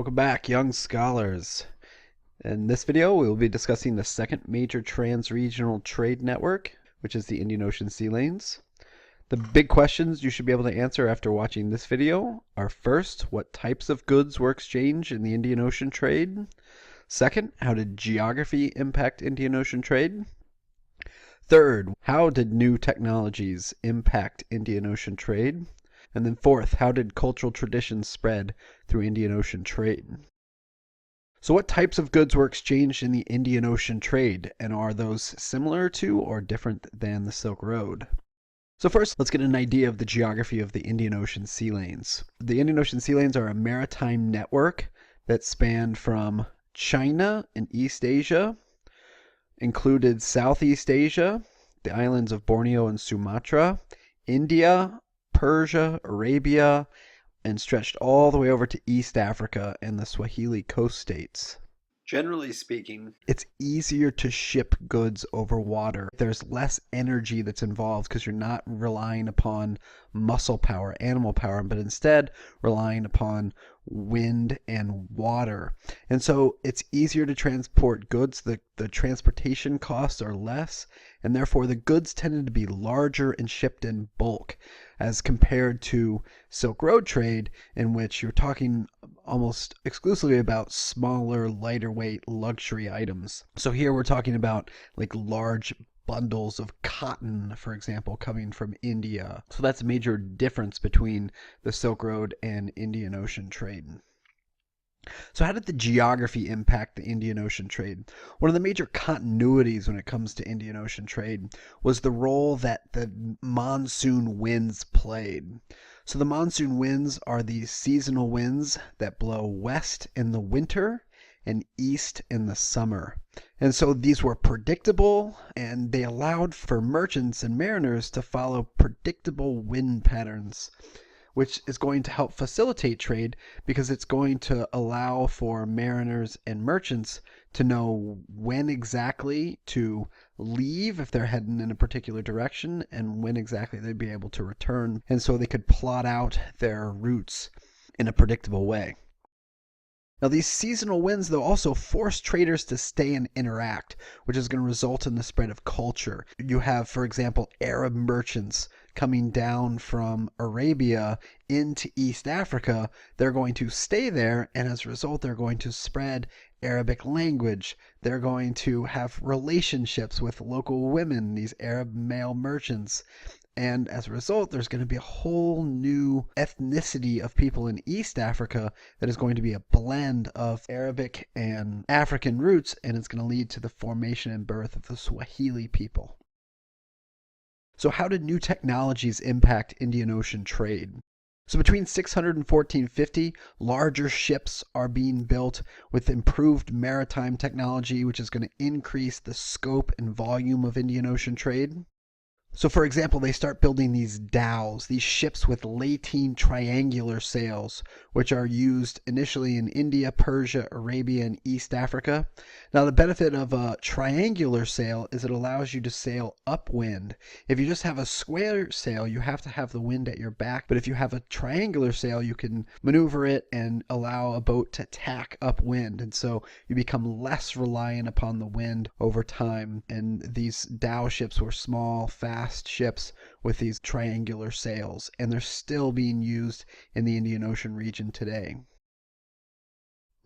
Welcome back, young scholars. In this video, we will be discussing the second major trans-regional trade network, which is the Indian Ocean sea lanes. The big questions you should be able to answer after watching this video are: first, what types of goods were exchanged in the Indian Ocean trade? Second, how did geography impact Indian Ocean trade? Third, how did new technologies impact Indian Ocean trade? And then fourth, how did cultural traditions spread through Indian Ocean trade? So what types of goods were exchanged in the Indian Ocean trade, and are those similar to or different than the Silk Road? So first, let's get an idea of the geography of the Indian Ocean sea lanes. The Indian Ocean sea lanes are a maritime network that spanned from China and East Asia, included Southeast Asia, the islands of Borneo and Sumatra, India, Persia, Arabia, and stretched all the way over to East Africa and the Swahili coast states. Generally speaking, it's easier to ship goods over water. There's less energy that's involved because you're not relying upon muscle power, animal power, but instead relying upon wind and water. And so it's easier to transport goods. The transportation costs are less, and therefore the goods tended to be larger and shipped in bulk as compared to Silk Road trade, in which you're talking almost exclusively about smaller, lighter weight luxury items. So here we're talking about like large bundles of cotton, for example, coming from India. So that's a major difference between the Silk Road and Indian Ocean trade. So how did the geography impact the Indian Ocean trade? One of the major continuities when it comes to Indian Ocean trade was the role that the monsoon winds played. So the monsoon winds are these seasonal winds that blow west in the winter and east in the summer. And so these were predictable, and they allowed for merchants and mariners to follow predictable wind patterns, which is going to help facilitate trade because it's going to allow for mariners and merchants to know when exactly to leave if they're heading in a particular direction and when exactly they'd be able to return. And so they could plot out their routes in a predictable way. Now, these seasonal winds, though, also force traders to stay and interact, which is going to result in the spread of culture. You have, for example, Arab merchants coming down from Arabia into East Africa. They're going to stay there, and as a result, they're going to spread Arabic language. They're going to have relationships with local women, these Arab male merchants. And as a result, there's going to be a whole new ethnicity of people in East Africa that is going to be a blend of Arabic and African roots, and it's going to lead to the formation and birth of the Swahili people. So how did new technologies impact Indian Ocean trade? So between 600 and 1450, larger ships are being built with improved maritime technology, which is going to increase the scope and volume of Indian Ocean trade. So for example, they start building these dhows, these ships with lateen triangular sails, which are used initially in India, Persia, Arabia, and East Africa. Now the benefit of a triangular sail is it allows you to sail upwind. If you just have a square sail, you have to have the wind at your back, but if you have a triangular sail, you can maneuver it and allow a boat to tack upwind, and so you become less reliant upon the wind over time. And these dhow ships were small, fast ships with these triangular sails, and they're still being used in the Indian Ocean region today.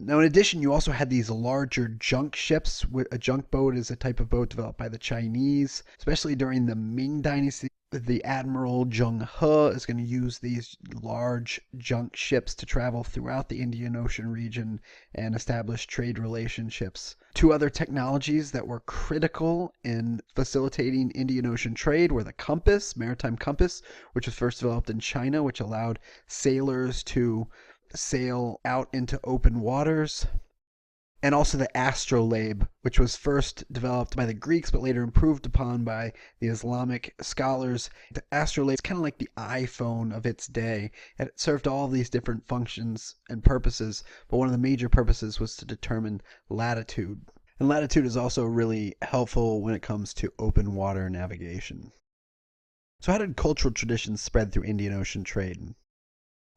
Now, in addition, you also had these larger junk ships. A junk boat is a type of boat developed by the Chinese, especially during the Ming Dynasty. The Admiral Zheng He is going to use these large junk ships to travel throughout the Indian Ocean region and establish trade relationships. Two other technologies that were critical in facilitating Indian Ocean trade were the compass, maritime compass, which was first developed in China, which allowed sailors to sail out into open waters, and also the astrolabe, which was first developed by the Greeks but later improved upon by the Islamic scholars. The astrolabe is kind of like the iPhone of its day. It served all these different functions and purposes, but one of the major purposes was to determine latitude. And latitude is also really helpful when it comes to open water navigation. So how did cultural traditions spread through Indian Ocean trade?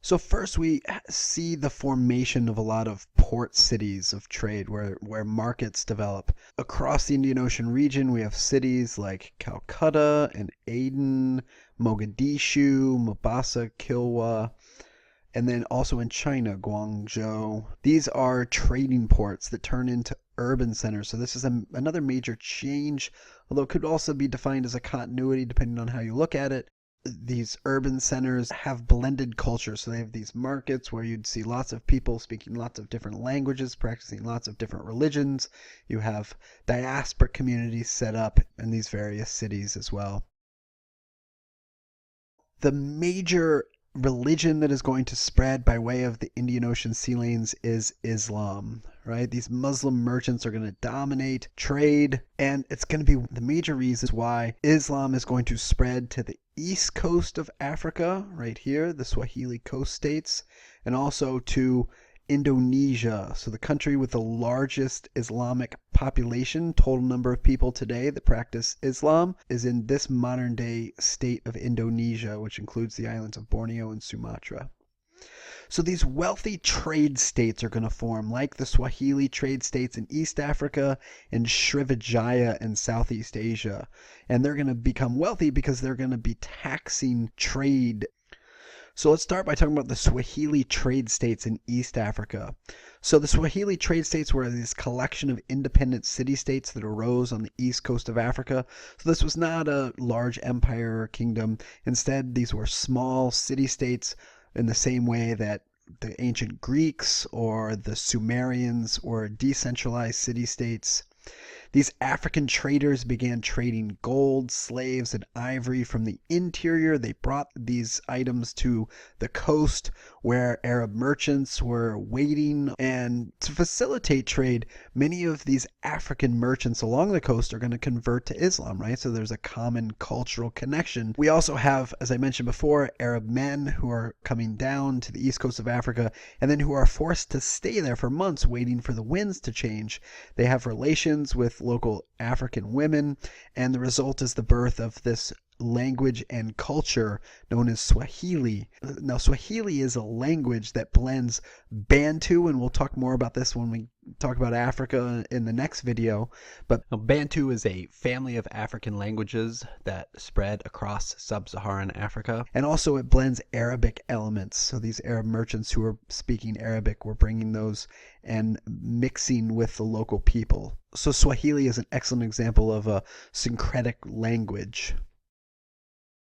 So first we see the formation of a lot of port cities of trade where markets develop. Across the Indian Ocean region, we have cities like Calcutta and Aden, Mogadishu, Mombasa, Kilwa, and then also in China, Guangzhou. These are trading ports that turn into urban centers. So this is another major change, although it could also be defined as a continuity depending on how you look at it. These urban centers have blended cultures. So they have these markets where you'd see lots of people speaking lots of different languages, practicing lots of different religions. You have diaspora communities set up in these various cities as well. The major religion that is going to spread by way of the Indian Ocean sea lanes is Islam, right? These Muslim merchants are going to dominate trade, and it's going to be the major reasons why Islam is going to spread to the east coast of Africa, right here, the Swahili coast states, and also to Indonesia, so the country with the largest Islamic population. Total number of people today that practice Islam is in this modern day state of Indonesia, which includes the islands of Borneo and Sumatra. So these wealthy trade states are going to form, like the Swahili trade states in East Africa and Srivijaya in Southeast Asia. And they're going to become wealthy because they're going to be taxing trade. So let's start by talking about the Swahili trade states in East Africa. So the Swahili trade states were this collection of independent city-states that arose on the east coast of Africa. So this was not a large empire or kingdom. Instead, these were small city-states in the same way that the ancient Greeks or the Sumerians were decentralized city-states. These African traders began trading gold, slaves, and ivory from the interior. They brought these items to the coast where Arab merchants were waiting. And to facilitate trade, many of these African merchants along the coast are going to convert to Islam, right? So there's a common cultural connection. We also have, as I mentioned before, Arab men who are coming down to the east coast of Africa and then who are forced to stay there for months waiting for the winds to change. They have relations with local African women, and the result is the birth of this language and culture known as Swahili. Now, Swahili is a language that blends Bantu, and we'll talk more about this when we talk about Africa in the next video. But Bantu is a family of African languages that spread across sub-Saharan Africa. And also it blends Arabic elements. So these Arab merchants who are speaking Arabic were bringing those and mixing with the local people. So Swahili is an excellent example of a syncretic language.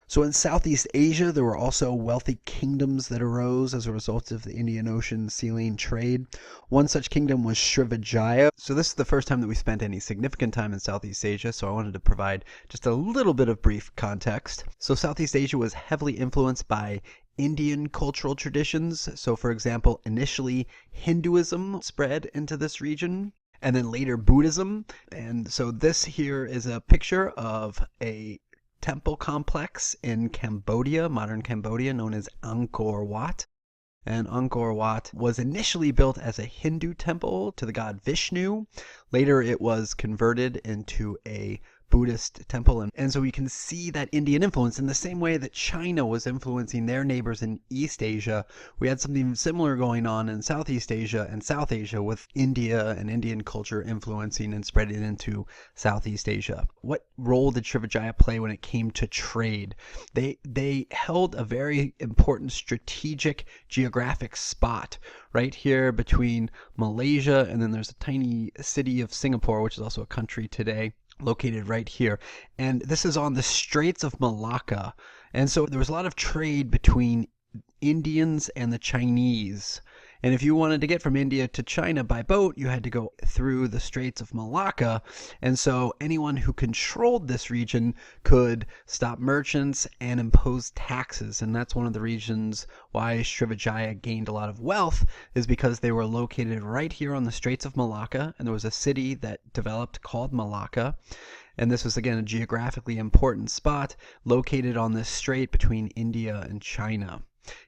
So in Southeast Asia, there were also wealthy kingdoms that arose as a result of the Indian Ocean sea lane trade. One such kingdom was Srivijaya. So this is the first time that we spent any significant time in Southeast Asia, so I wanted to provide just a little bit of brief context. So Southeast Asia was heavily influenced by Indian cultural traditions. So for example, initially Hinduism spread into this region, and then later Buddhism. And so this here is a picture of a temple complex in Cambodia, modern Cambodia, known as Angkor Wat. And Angkor Wat was initially built as a Hindu temple to the god Vishnu. Later it was converted into a Buddhist temple. And so we can see that Indian influence in the same way that China was influencing their neighbors in East Asia. We had something similar going on in Southeast Asia and South Asia with India and Indian culture influencing and spreading into Southeast Asia. What role did Srivijaya play when it came to trade? They held a very important strategic geographic spot right here between Malaysia, and then there's a tiny city of Singapore, which is also a country today, located right here. And this is on the Straits of Malacca. And so there was a lot of trade between Indians and the Chinese. And if you wanted to get from India to China by boat, you had to go through the Straits of Malacca. And so anyone who controlled this region could stop merchants and impose taxes. And that's one of the reasons why Srivijaya gained a lot of wealth, is because they were located right here on the Straits of Malacca. And there was a city that developed called Malacca. And this was, again, a geographically important spot located on this strait between India and China.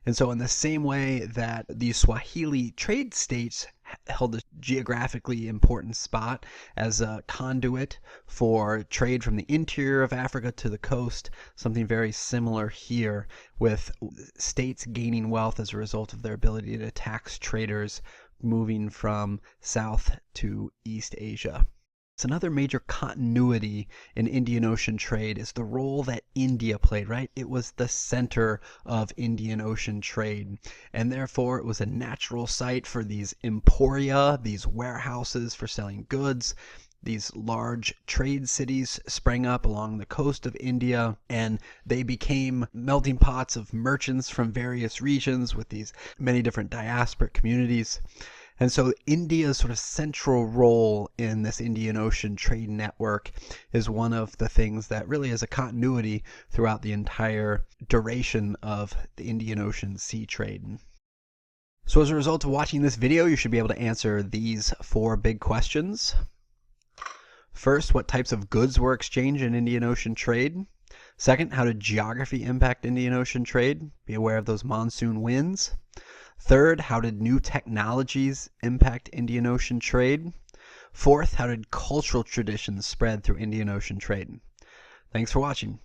And so in the same way that the Swahili trade states held a geographically important spot as a conduit for trade from the interior of Africa to the coast, something very similar here with states gaining wealth as a result of their ability to tax traders moving from South to East Asia. So another major continuity in Indian Ocean trade is the role that India played, right? It was the center of Indian Ocean trade, and therefore it was a natural site for these emporia, these warehouses for selling goods. These large trade cities sprang up along the coast of India, and they became melting pots of merchants from various regions with these many different diasporic communities. And so India's sort of central role in this Indian Ocean trade network is one of the things that really is a continuity throughout the entire duration of the Indian Ocean sea trade. So as a result of watching this video, you should be able to answer these 4 big questions. First, what types of goods were exchanged in Indian Ocean trade? Second, how did geography impact Indian Ocean trade? Be aware of those monsoon winds. Third, how did new technologies impact Indian Ocean trade? Fourth, how did cultural traditions spread through Indian Ocean trade? Thanks for watching.